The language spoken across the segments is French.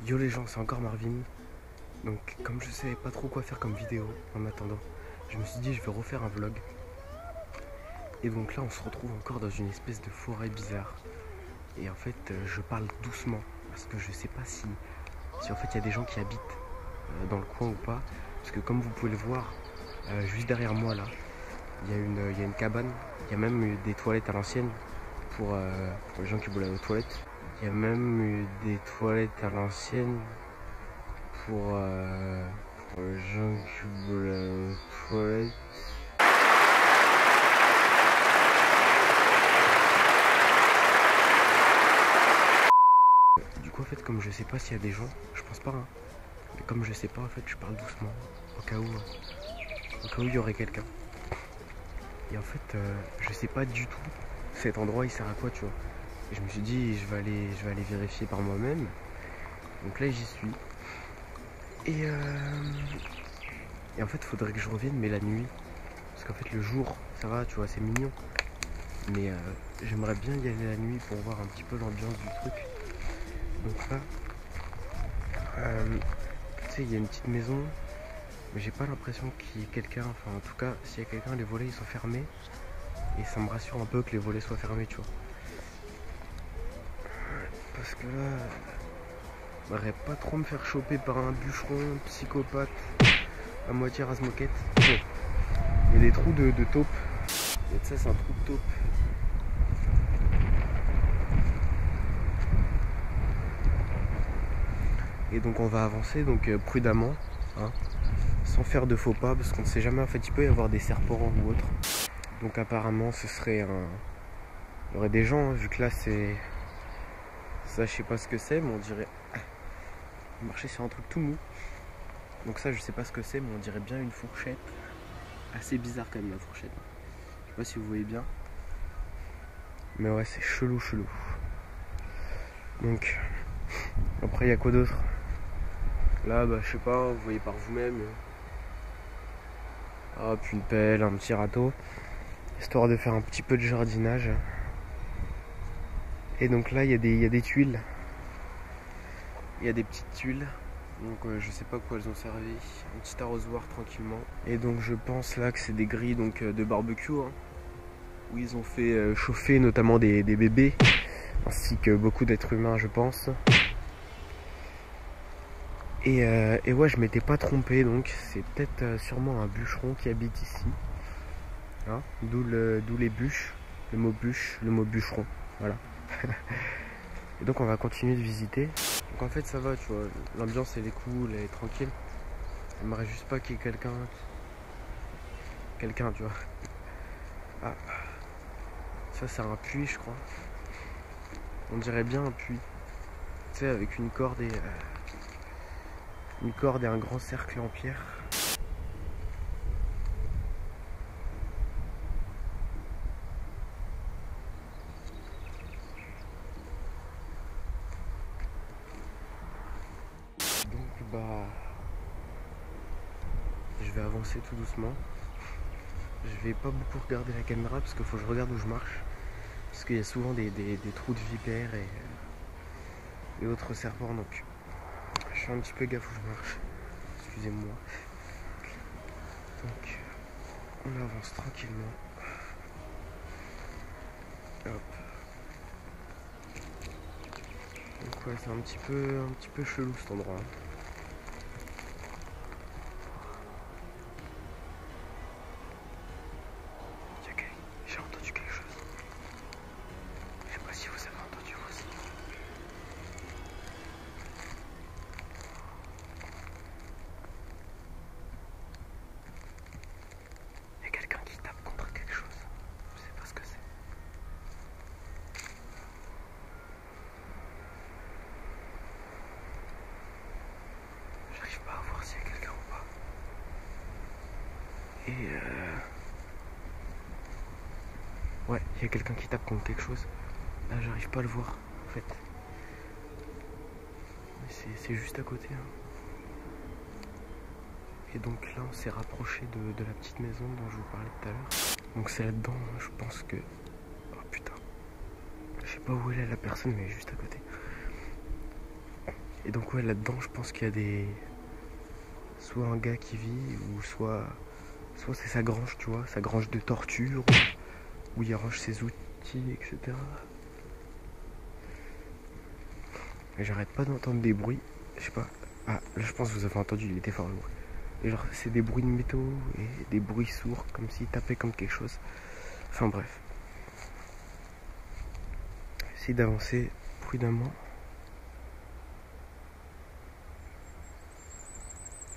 Yo les gens, c'est encore Marvin. Donc comme je savais pas trop quoi faire comme vidéo en attendant, je me suis dit je vais refaire un vlog. Et donc là on se retrouve encore dans une espèce de forêt bizarre. Et en fait je parle doucement parce que je sais pas si en fait il y a des gens qui habitent dans le coin ou pas. Parce que comme vous pouvez le voir, juste derrière moi là, il y a une cabane. Il y a même eu des toilettes à l'ancienne pour les gens qui voulaient aller aux toilettes. Il y a même eu des toilettes à l'ancienne pour les gens qui voulaient aller aux toilettes. Du coup en fait comme je sais pas s'il y a des gens, je pense pas hein, mais comme je sais pas en fait je parle doucement au cas où il y aurait quelqu'un. Et en fait je sais pas du tout cet endroit il sert à quoi tu vois. Et je me suis dit je vais aller vérifier par moi-même. Donc là j'y suis. Et en fait faudrait que je revienne mais la nuit. Parce qu'en fait le jour ça va tu vois c'est mignon. Mais j'aimerais bien y aller la nuit pour voir un petit peu l'ambiance du truc. Donc là tu sais il y a une petite maison. Mais j'ai pas l'impression qu'il y ait quelqu'un. Enfin en tout cas s'il y a quelqu'un les volets ils sont fermés. Et ça me rassure un peu que les volets soient fermés tu vois. Parce que là j'aimerais pas trop me faire choper par un bûcheron psychopathe à moitié rase-moquette. Bon. Il y a des trous de taupe. Et ça c'est un trou de taupe. Et donc on va avancer donc prudemment hein, sans faire de faux pas parce qu'on ne sait jamais en fait il peut y avoir des serpents ou autre. Donc apparemment ce serait un... Il y aurait des gens hein, vu que là c'est... Ça je sais pas ce que c'est mais on dirait... Marcher sur un truc tout mou. Donc ça je sais pas ce que c'est mais on dirait bien une fourchette. Assez bizarre quand même la fourchette. Je sais pas si vous voyez bien. Mais ouais c'est chelou. Donc après il y a quoi d'autre? Là bah je sais pas, vous voyez par vous-même. Hop une pelle, un petit râteau. Histoire de faire un petit peu de jardinage. Et donc là il y a des tuiles. Il y a des petites tuiles. Donc je sais pas quoi elles ont servi. Un petit arrosoir tranquillement. Et donc je pense là que c'est des grilles donc, de barbecue. Hein, où ils ont fait chauffer notamment des bébés. Ainsi que beaucoup d'êtres humains je pense. Et ouais je m'étais pas trompé donc c'est peut-être sûrement un bûcheron qui habite ici. Hein, d'où les bûches. Le mot bûche, le mot bûcheron. Voilà. Et donc on va continuer de visiter. Donc en fait ça va tu vois, l'ambiance elle est cool, elle est tranquille. J'aimerais juste pas qu'il y ait quelqu'un tu vois. Ah, ça c'est un puits je crois. On dirait bien un puits. Tu sais avec une corde et un grand cercle en pierre. Donc bah je vais avancer tout doucement. Je vais pas beaucoup regarder la caméra parce qu'il faut que je regarde où je marche. Parce qu'il y a souvent des trous de vipères et autres serpents donc je fais un petit peu gaffe où je marche. Excusez-moi. Donc on avance tranquillement. Hop. Donc ouais c'est un petit peu chelou cet endroit. J'ai entendu quelque chose. Je sais pas si vous avez entendu moi aussi. Il y a quelqu'un qui tape contre quelque chose. Je sais pas ce que c'est. J'arrive pas à voir s'il y a quelqu'un ou pas. Et ouais, il y a quelqu'un qui tape contre quelque chose. Là, j'arrive pas à le voir, en fait. C'est juste à côté. Hein. Et donc là, on s'est rapproché de la petite maison dont je vous parlais tout à l'heure. Donc c'est là-dedans, je pense que... Oh putain. Je sais pas où elle est la personne, mais juste à côté. Et donc ouais, là-dedans, je pense qu'il y a des... soit un gars qui vit, ou soit c'est sa grange, tu vois, sa grange de torture, où il range ses outils, etc. Et j'arrête pas d'entendre des bruits, je sais pas. Ah, là je pense que vous avez entendu, il était fort le bruit. Et genre, c'est des bruits de métaux et des bruits sourds, comme s'il tapait comme quelque chose. Enfin bref. J'essaie d'avancer prudemment.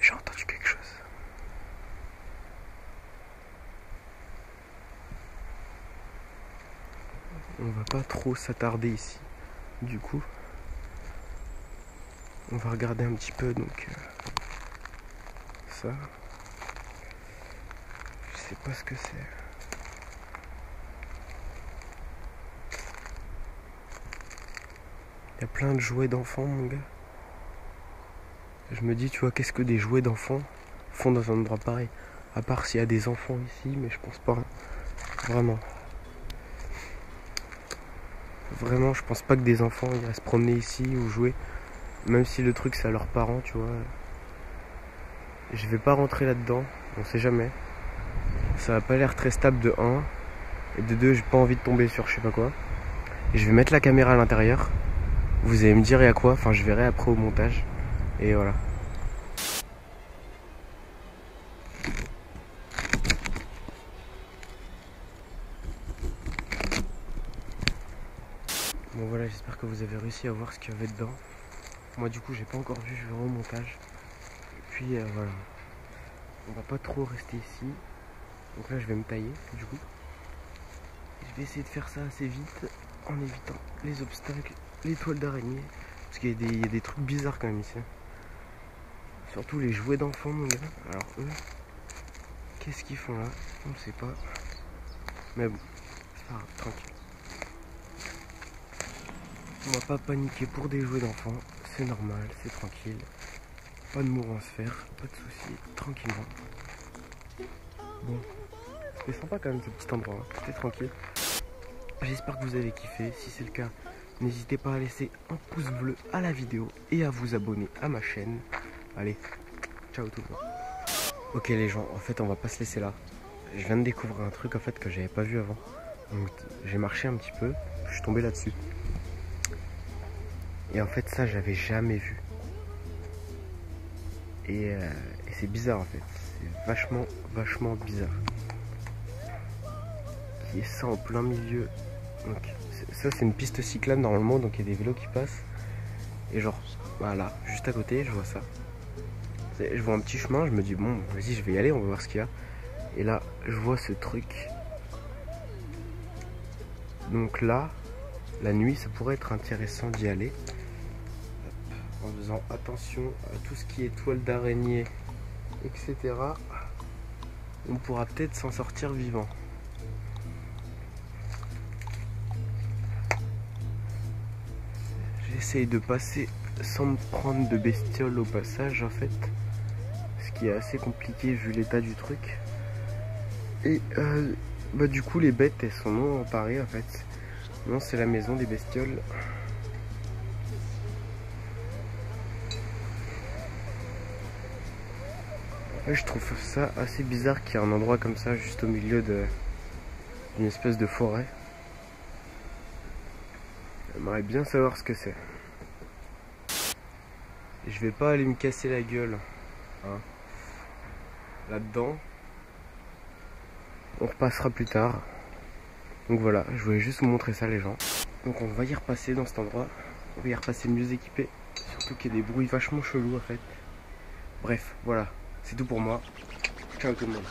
J'ai entendu quelque chose. On va pas trop s'attarder ici. Du coup, on va regarder un petit peu donc ça. Je sais pas ce que c'est. Il y a plein de jouets d'enfants, mon gars. Je me dis, tu vois, qu'est-ce que des jouets d'enfants font dans un endroit pareil? À part s'il y a des enfants ici, mais je pense pas. Vraiment. Vraiment, je pense pas que des enfants iraient se promener ici ou jouer. Même si le truc c'est à leurs parents, tu vois. Je vais pas rentrer là-dedans, on sait jamais. Ça a pas l'air très stable de 1. Et de 2, j'ai pas envie de tomber sur je sais pas quoi. Et je vais mettre la caméra à l'intérieur. Vous allez me dire et à quoi, enfin je verrai après au montage. Et voilà. Bon voilà, j'espère que vous avez réussi à voir ce qu'il y avait dedans. Moi du coup j'ai pas encore vu, je verrai au montage. Et puis voilà. On va pas trop rester ici. Donc là je vais me tailler du coup. Je vais essayer de faire ça assez vite en évitant les obstacles, les toiles d'araignée. Parce qu'il y a des trucs bizarres quand même ici. Surtout les jouets d'enfants, mon gars. Alors eux, qu'est-ce qu'ils font là? On ne sait pas. Mais bon, c'est pas grave, tranquille. On va pas paniquer pour des jouets d'enfants. C'est normal, c'est tranquille. Pas de mourant à se faire, pas de soucis, tranquillement. Bon, c'était sympa quand même ce petit endroit, hein. C'était tranquille. J'espère que vous avez kiffé. Si c'est le cas, n'hésitez pas à laisser un pouce bleu à la vidéo et à vous abonner à ma chaîne. Allez, ciao tout le monde. Ok les gens, en fait on va pas se laisser là. Je viens de découvrir un truc en fait que j'avais pas vu avant. Donc j'ai marché un petit peu, je suis tombé là-dessus. Et en fait ça j'avais jamais vu. Et c'est bizarre en fait. C'est vachement bizarre. Qui est ça en plein milieu. Donc ça c'est une piste cyclable normalement, donc il y a des vélos qui passent. Et genre voilà, juste à côté je vois ça. Je vois un petit chemin, je me dis bon vas-y je vais y aller, on va voir ce qu'il y a. Et là je vois ce truc. Donc là, la nuit ça pourrait être intéressant d'y aller. En faisant attention à tout ce qui est toile d'araignée, etc. On pourra peut-être s'en sortir vivant. J'essaye de passer sans me prendre de bestioles au passage en fait. Ce qui est assez compliqué vu l'état du truc. Et bah du coup les bêtes elles sont non emparées en fait. Non, c'est la maison des bestioles. Ouais, je trouve ça assez bizarre qu'il y ait un endroit comme ça juste au milieu d'une espèce de forêt. J'aimerais bien savoir ce que c'est. Je vais pas aller me casser la gueule hein, là-dedans. On repassera plus tard. Donc voilà, je voulais juste vous montrer ça les gens. Donc on va y repasser dans cet endroit. On va y repasser mieux équipé. Surtout qu'il y a des bruits vachement chelous en fait. Bref, voilà, c'est tout pour moi. Ciao tout le monde.